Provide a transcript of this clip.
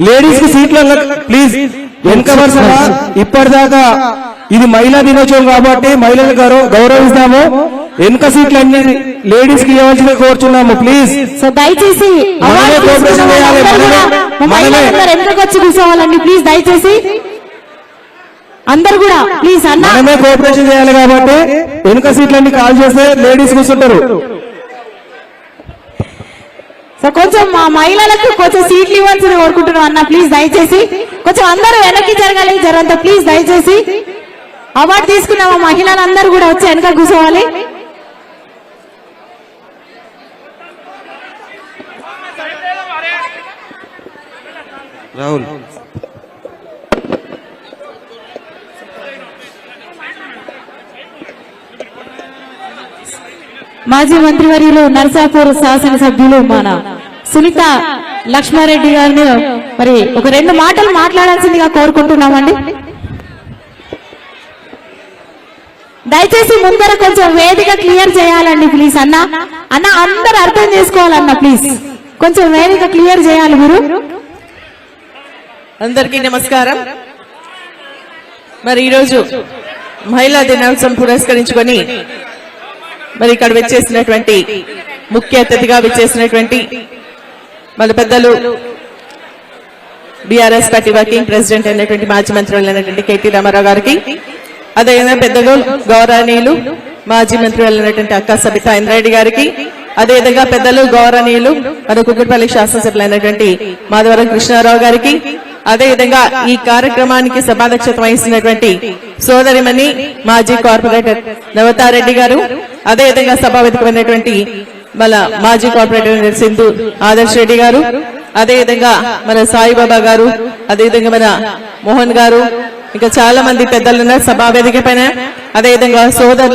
Ladies కి సీట్లు please వెనక వరుసగా. ఇప్పటిదాకా ఇది మహిళా దినోత్సవం కాబట్టి మహిళలు గౌరవిస్తాము. వెనుక సీట్లు అన్ని లేడీస్ కి ఇవ్వాల్సింది కోరుచున్నాము ప్లీజ్. సో దయచేసి వెనకకు వచ్చి కూర్చోవాలండి ప్లీజ్. దయచేసి అందరు కూడా ప్లీజ్ అన్న మనమే కోఆపరేషన్ చేయాలి కాబట్టి వెనుక సీట్లన్నీ కాల్ చేస్తే లేడీస్ కూర్చుంటారు. సో కొంచెం మా మహిళలకు కొంచెం సీట్లు ఇవ్వాల్సింది కోరుకుంటున్నాం అన్న ప్లీజ్. దయచేసి కొంచెం అందరూ వెనక్కి జరగాలి జరంతా ప్లీజ్. దయచేసి అవార్డు తీసుకున్న మా మహిళలందరూ కూడా వచ్చి వెనక కూర్చోవాలి. రాహుల్ మాజీ మంత్రివర్యులు నర్సాపూర్ శాసనసభ్యులు మన సునీత లక్ష్మారెడ్డి గారిని మరి ఒక 2 మాటలు మాట్లాడాల్సిందిగా కోరుకుంటున్నామండి. దయచేసి ముందర కొంచెం వేదిక క్లియర్ చేయాలండి ప్లీజ్. అన్న అందరు అర్థం చేసుకోవాలన్న ప్లీజ్. కొంచెం వేదిక క్లియర్ చేయాలి మీరు. అందరికీ నమస్కారం. మరి ఈరోజు మహిళా దినోత్సవం పురస్కరించుకొని మరి ఇక్కడ విచ్చేసినటువంటి ముఖ్య అతిథిగా విచ్చేసినటువంటి మన పెద్దలు బీఆర్ఎస్ పార్టీ వర్కింగ్ ప్రెసిడెంట్ అయినటువంటి మాజీ మంత్రులు అయినటువంటి కేటీ రామారావు గారికి, అదేవిధంగా పెద్దలు గౌరవనీయులు మాజీ మంత్రులు అయినటువంటి అక్క సబితా ఇంద్రారెడ్డి గారికి, అదేవిధంగా పెద్దలు గౌరవనీయులు మన కుక్కట్పల్లి శాసనసభ్యులు అయినటువంటి మాధవరం కృష్ణారావు గారికి, అదేవిధంగా ఈ కార్యక్రమానికి సభాధ్యక్షత వహిస్తున్నటువంటి సోదరిమణి మాజీ కార్పొరేటర్ నవతారెడ్డి గారు, అదేవిధంగా సభావేదికమైనటువంటి మన మాజీ కార్పొరేటర్ సింధు ఆదర్శ్ రెడ్డి గారు, అదేవిధంగా మన సాయిబాబా గారు, అదేవిధంగా మన మోహన్ గారు, ఇంకా చాలా మంది పెద్దలున్నారు సభావేదిక పైన, అదేవిధంగా సోదరులు